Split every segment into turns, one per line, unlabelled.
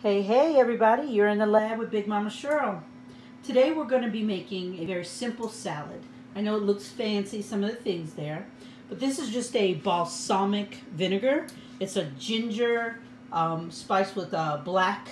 Hey everybody, you're in the lab with Big Mama Cheryl. Today we're going to be making a very simple salad. I know it looks fancy, some of the things there, but this is just a balsamic vinegar. It's a ginger spiced with black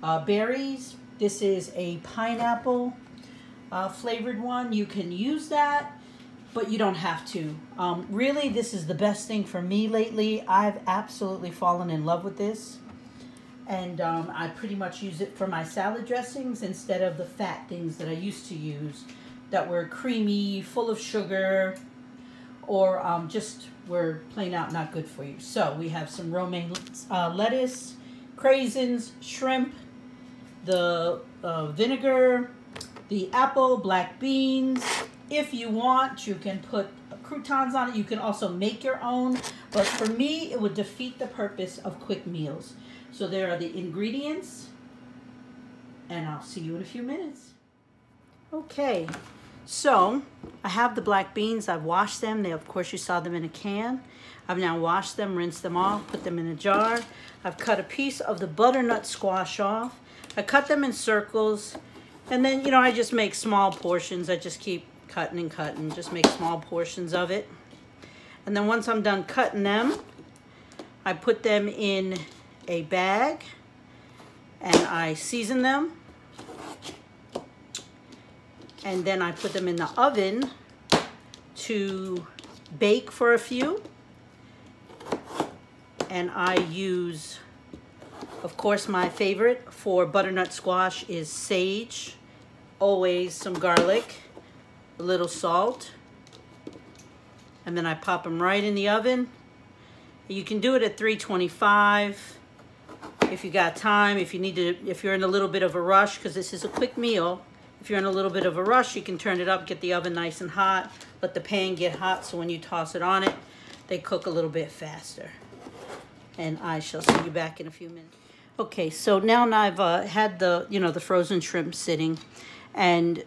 berries. This is a pineapple flavored one. You can use that, but you don't have to. Really, this is the best thing for me lately. I've absolutely fallen in love with this. And I pretty much use it for my salad dressings instead of the fat things that I used to use that were creamy, full of sugar, or just were plain out not good for you. So we have some romaine lettuce, craisins, shrimp, the vinegar, the apple, black beans. If you want, you can put croutons on it. You can also make your own, but for me, it would defeat the purpose of quick meals. So there are the ingredients, and I'll see you in a few minutes. Okay, so I have the black beans. I've washed them. Of course, you saw them in a can. I've now washed them, rinsed them off, put them in a jar. I've cut a piece of the butternut squash off. I cut them in circles, and then, I just make small portions. I just keep cutting and cutting, just make small portions of it. And then once I'm done cutting them, I put them in a bag and I season them, and then I put them in the oven to bake for a few. And I use, of course, my favorite for butternut squash is sage, always some garlic, a little salt, and then I pop them right in the oven. You can do it at 325 if you got time. If you're in a little bit of a rush, because this is a quick meal. If you're in a little bit of a rush, you can turn it up, get the oven nice and hot, let the pan get hot, so when you toss it on it, they cook a little bit faster. And I shall see you back in a few minutes. Okay, so now I've had the frozen shrimp sitting, and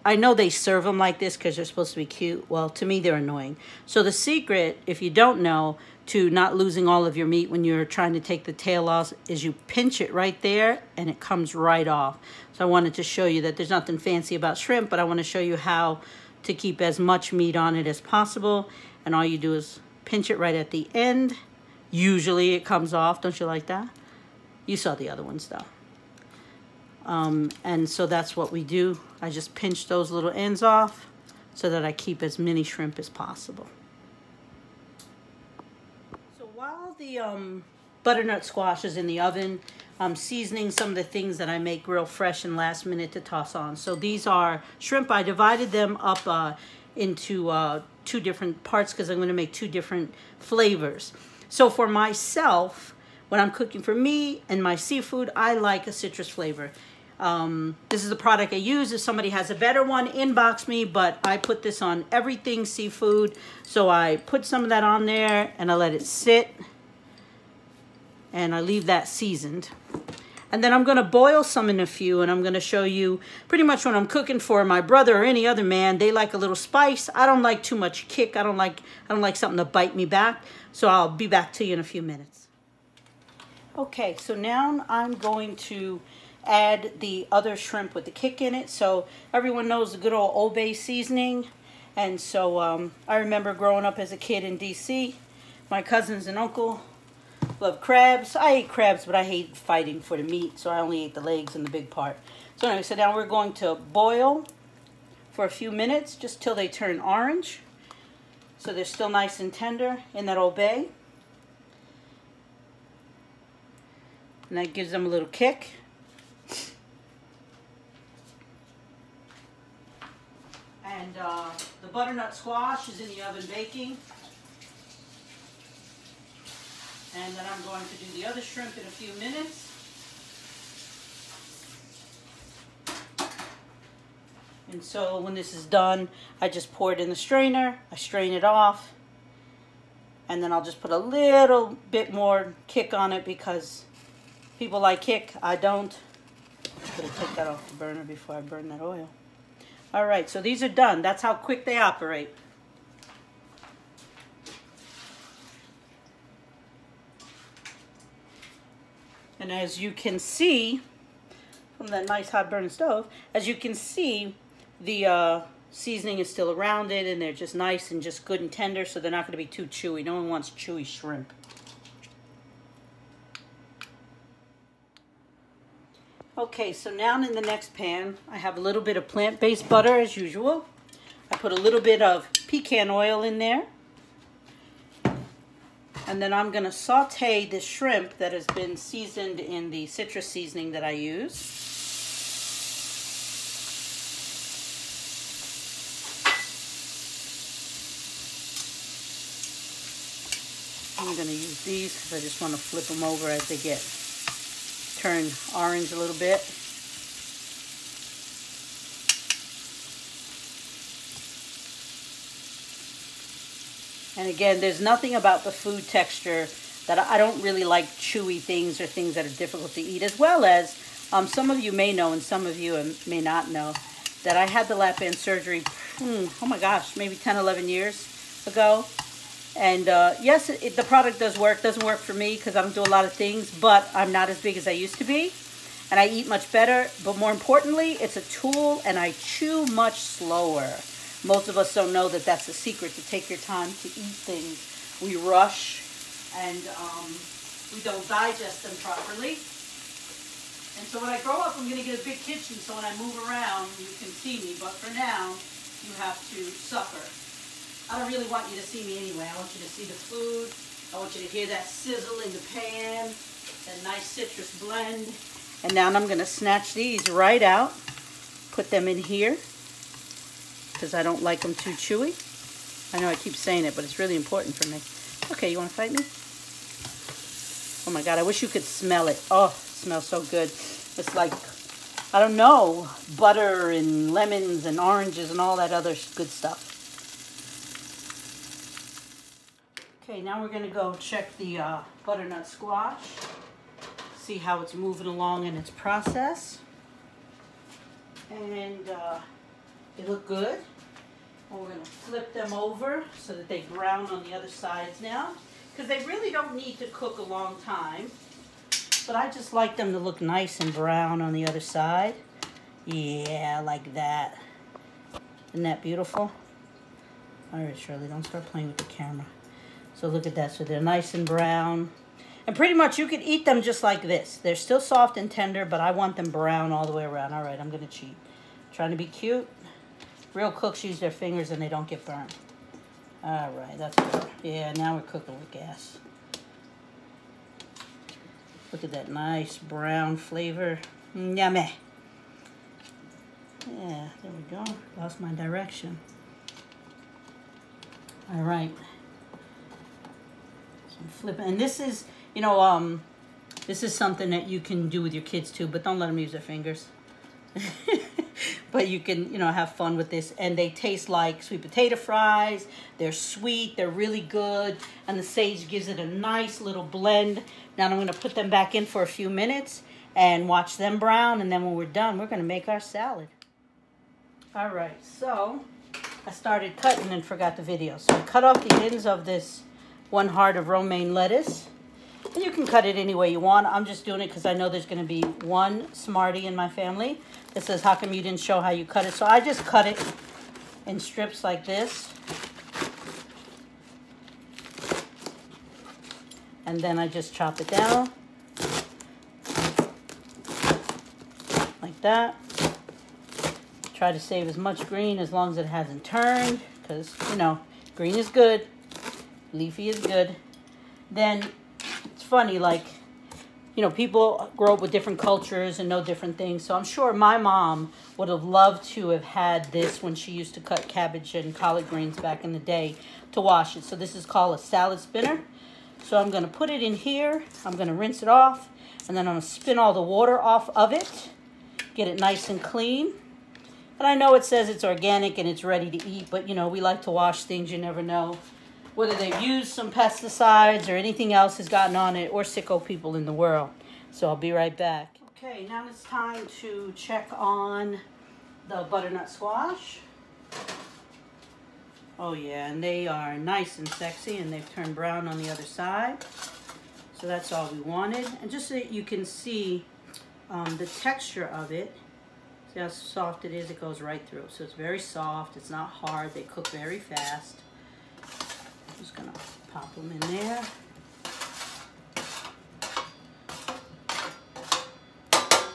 I know they serve them like this because they're supposed to be cute. Well, to me, they're annoying. So the secret, if you don't know, to not losing all of your meat when you're trying to take the tail off is you pinch it right there and it comes right off. So I wanted to show you that there's nothing fancy about shrimp, but I want to show you how to keep as much meat on it as possible. And all you do is pinch it right at the end. Usually it comes off. Don't you like that? You saw the other ones though. And so that's what we do. I just pinch those little ends off so that I keep as many shrimp as possible. So while the butternut squash is in the oven, I'm seasoning some of the things that I make real fresh and last minute to toss on. So these are shrimp. I divided them up into two different parts because I'm going to make two different flavors. So for myself, when I'm cooking for me and my seafood, I like a citrus flavor. This is the product I use. If somebody has a better one, inbox me, but I put this on everything seafood. So I put some of that on there and I let it sit and I leave that seasoned. And then I'm going to boil some in a few, and I'm going to show you pretty much when I'm cooking for my brother or any other man. They like a little spice. I don't like too much kick. I don't like something to bite me back. So I'll be back to you in a few minutes. Okay, so now I'm going to add the other shrimp with the kick in it. So everyone knows the good old Old Bay seasoning. And so I remember growing up as a kid in DC. My cousins and uncle love crabs. I ate crabs, but I hate fighting for the meat, so I only ate the legs and the big part. So anyway, so now we're going to boil for a few minutes, just till they turn orange. So they're still nice and tender in that Old Bay. And that gives them a little kick. And the butternut squash is in the oven baking. And then I'm going to do the other shrimp in a few minutes. And so when this is done, I just pour it in the strainer. I strain it off. And then I'll just put a little bit more kick on it because people like kick. I don't. I'm going to take that off the burner before I burn that oil. All right, so these are done. That's how quick they operate. And as you can see from that nice hot burning stove, as you can see, the seasoning is still around it, and they're just nice and just good and tender, so they're not going to be too chewy. No one wants chewy shrimp. Okay, so now in the next pan, I have a little bit of plant-based butter as usual. I put a little bit of pecan oil in there. And then I'm going to saute the shrimp that has been seasoned in the citrus seasoning that I use. I'm going to use these because I just want to flip them over as they turn orange a little bit. And again, there's nothing about the food texture that I don't really like chewy things or things that are difficult to eat, as well as some of you may know and some of you may not know that I had the lap band surgery, oh my gosh, maybe 10, 11 years ago. And yes, the product does work. Doesn't work for me because I don't do a lot of things, but I'm not as big as I used to be. And I eat much better. But more importantly, it's a tool and I chew much slower. Most of us don't know that that's the secret, to take your time to eat things. We rush and we don't digest them properly. And so when I grow up, I'm going to get a big kitchen, so when I move around, you can see me. But for now, you have to suffer. I don't really want you to see me anyway. I want you to see the food. I want you to hear that sizzle in the pan, that nice citrus blend. And now I'm going to snatch these right out, put them in here, because I don't like them too chewy. I know I keep saying it, but it's really important for me. Okay, you want to fight me? Oh my God, I wish you could smell it. Oh, it smells so good. It's like, I don't know, butter and lemons and oranges and all that other good stuff. Okay, now we're going to go check the butternut squash. See how it's moving along in its process. And they look good. And we're going to flip them over so that they brown on the other sides now. Because they really don't need to cook a long time. But I just like them to look nice and brown on the other side. Yeah, like that. Isn't that beautiful? All right, Shirley, don't start playing with the camera. So look at that. So they're nice and brown. And pretty much you could eat them just like this. They're still soft and tender, but I want them brown all the way around. All right, I'm going to cheat. Trying to be cute. Real cooks use their fingers and they don't get burned. All right, that's good. Yeah, now we're cooking with gas. Look at that nice brown flavor. Yummy. Yeah, there we go. Lost my direction. All right. So I'm flipping. And this is, you know, this is something that you can do with your kids too, but don't let them use their fingers. But you can, you know, have fun with this. And they taste like sweet potato fries. They're sweet. They're really good. And the sage gives it a nice little blend. Now I'm going to put them back in for a few minutes and watch them brown. And then when we're done, we're going to make our salad. All right, so I started cutting and forgot the video. So I cut off the ends of this 1 heart of romaine lettuce. And you can cut it any way you want. I'm just doing it because I know there's going to be one smarty in my family that says, how come you didn't show how you cut it? So I just cut it in strips like this. And then I just chop it down. Like that. Try to save as much green as long as it hasn't turned. Because, you know, green is good. Leafy is good. Then it's funny, like, you know, people grow up with different cultures and know different things. So I'm sure my mom would have loved to have had this when she used to cut cabbage and collard greens back in the day to wash it. So this is called a salad spinner. So I'm going to put it in here. I'm going to rinse it off. And then I'm going to spin all the water off of it. Get it nice and clean. And I know it says it's organic and it's ready to eat. But, you know, we like to wash things. You never know whether they've used some pesticides or anything else has gotten on it, or sicko people in the world. So I'll be right back. Okay, now it's time to check on the butternut squash. Oh yeah, and they are nice and sexy, and they've turned brown on the other side. So that's all we wanted. And just so that you can see the texture of it. See how soft it is? It goes right through. So it's very soft. It's not hard. They cook very fast. I'm just going to pop them in there.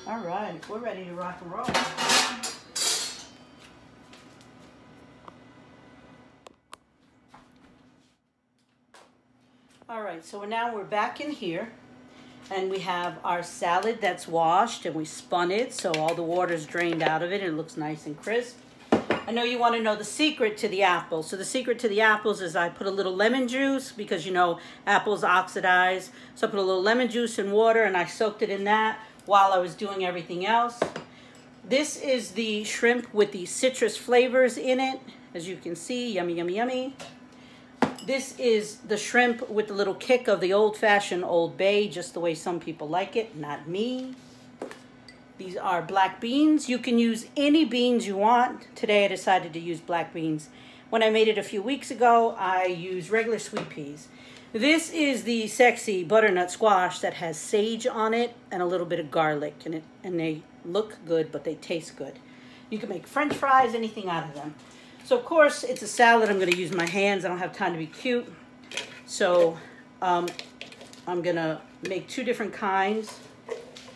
All right, we're ready to rock and roll. All right, so now we're back in here, and we have our salad that's washed, and we spun it, so all the water's drained out of it, and it looks nice and crisp. I know you want to know the secret to the apples. So the secret to the apples is I put a little lemon juice, because you know apples oxidize. So I put a little lemon juice in water, and I soaked it in that while I was doing everything else. This is the shrimp with the citrus flavors in it. As you can see, yummy, yummy, yummy. This is the shrimp with the little kick of the old-fashioned Old Bay, just the way some people like it, not me. These are black beans. You can use any beans you want. Today I decided to use black beans. When I made it a few weeks ago, I used regular sweet peas. This is the sexy butternut squash that has sage on it and a little bit of garlic in it, and they look good, but they taste good. You can make French fries, anything out of them. So of course it's a salad. I'm going to use my hands. I don't have time to be cute. So I'm going to make two different kinds.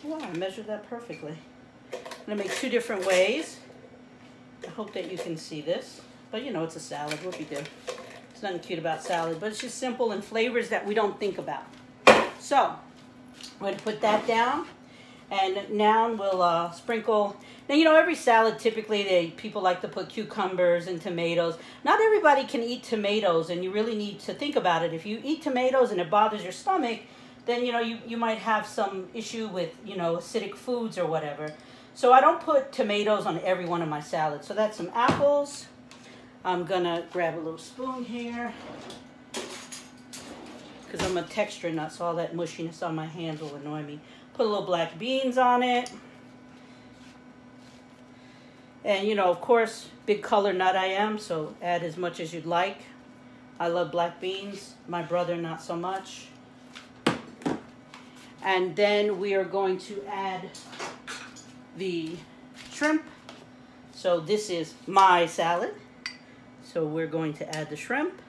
Wow, I measured that perfectly. I'm going to make two different ways. I hope that you can see this. But you know, it's a salad. Whoopie do. There's nothing cute about salad, but it's just simple and flavors that we don't think about. So I'm going to put that down. And now we'll sprinkle. Now, you know, every salad, typically, people like to put cucumbers and tomatoes. Not everybody can eat tomatoes, and you really need to think about it. If you eat tomatoes and it bothers your stomach, then, you know, you might have some issue with, you know, acidic foods or whatever. So I don't put tomatoes on every one of my salads. So that's some apples. I'm going to grab a little spoon here, because I'm a texture nut, so all that mushiness on my hands will annoy me. Put a little black beans on it. And, you know, of course, big color nut I am, so add as much as you'd like. I love black beans. My brother, not so much. And then we are going to add the shrimp. So this is my salad. So we're going to add the shrimp.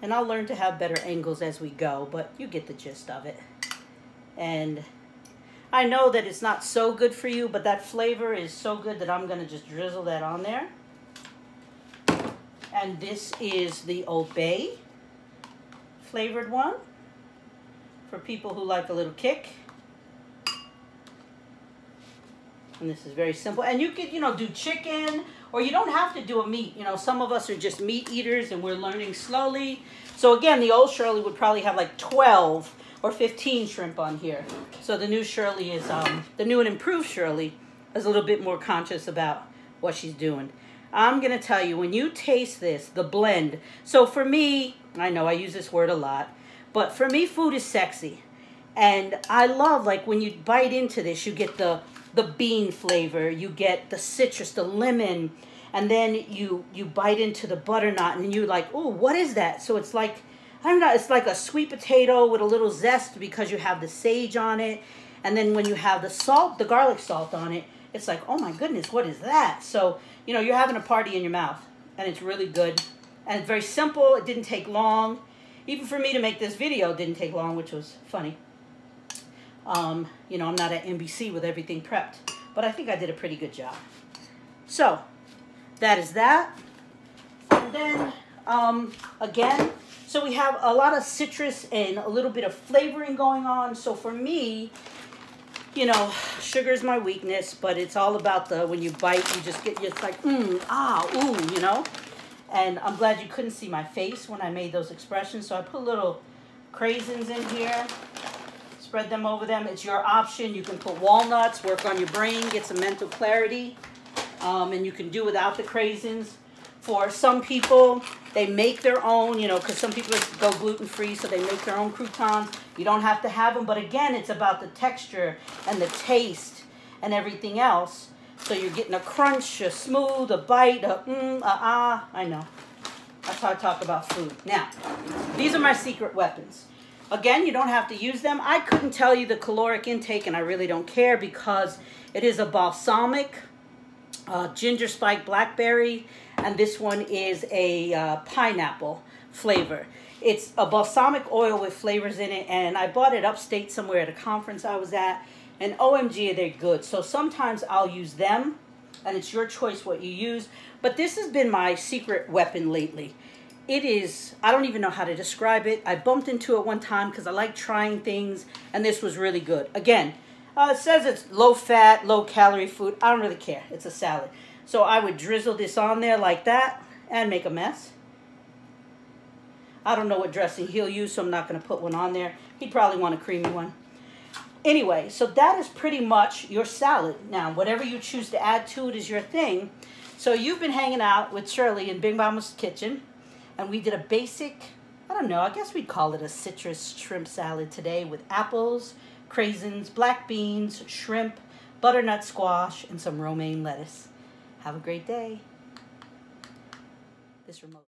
And I'll learn to have better angles as we go, but you get the gist of it. And I know that it's not so good for you, but that flavor is so good that I'm going to just drizzle that on there. And this is the Old Bay flavored one for people who like a little kick. And this is very simple. And you could, you know, do chicken, or you don't have to do a meat. You know, some of us are just meat eaters and we're learning slowly. So again, the old Shirley would probably have like 12 or 15 shrimp on here. So the new Shirley is, the new and improved Shirley is a little bit more conscious about what she's doing. I'm going to tell you, when you taste this, the blend. So for me, I know I use this word a lot, but for me, food is sexy. And I love, like, when you bite into this, you get the bean flavor, you get the citrus, the lemon, and then you bite into the butternut, and you're like, oh, what is that? So it's like, I don't know, it's like a sweet potato with a little zest because you have the sage on it. And then when you have the salt, the garlic salt on it, it's like, oh my goodness, what is that? So, you know, you're having a party in your mouth, and it's really good. And it's very simple. It didn't take long. Even for me to make this video, it didn't take long, which was funny. You know, I'm not at NBC with everything prepped, but I think I did a pretty good job. So that is that. And then, again, so we have a lot of citrus and a little bit of flavoring going on. So for me, you know, sugar is my weakness, but it's all about the, when you bite, you just get, it's like, you know. And I'm glad you couldn't see my face when I made those expressions. So I put little craisins in here. Spread them over them. It's your option. You can put walnuts, work on your brain, get some mental clarity. And you can do without the craisins. For some people, they make their own, you know, because some people go gluten-free, so they make their own croutons. You don't have to have them. But again, it's about the texture and the taste and everything else. So you're getting a crunch, a smooth, a bite, a I know. That's how I talk about food. Now, these are my secret weapons. Again, you don't have to use them. I couldn't tell you the caloric intake, and I really don't care because it is a balsamic, ginger spike blackberry, and this one is a pineapple flavor. It's a balsamic oil with flavors in it, and I bought it upstate somewhere at a conference I was at, and OMG, they're good. So sometimes I'll use them, and it's your choice what you use. But this has been my secret weapon lately. It is, I don't even know how to describe it. I bumped into it one time because I like trying things, and this was really good. Again, it says it's low-fat, low-calorie food. I don't really care. It's a salad. So I would drizzle this on there like that and make a mess. I don't know what dressing he'll use, so I'm not going to put one on there. He'd probably want a creamy one. Anyway, so that is pretty much your salad. Now, whatever you choose to add to it is your thing. So you've been hanging out with Shirley in Big Mama's kitchen, and we did a basic, I don't know, I guess we'd call it a citrus shrimp salad today with apples, craisins, black beans, shrimp, butternut squash, and some romaine lettuce. Have a great day. This remote.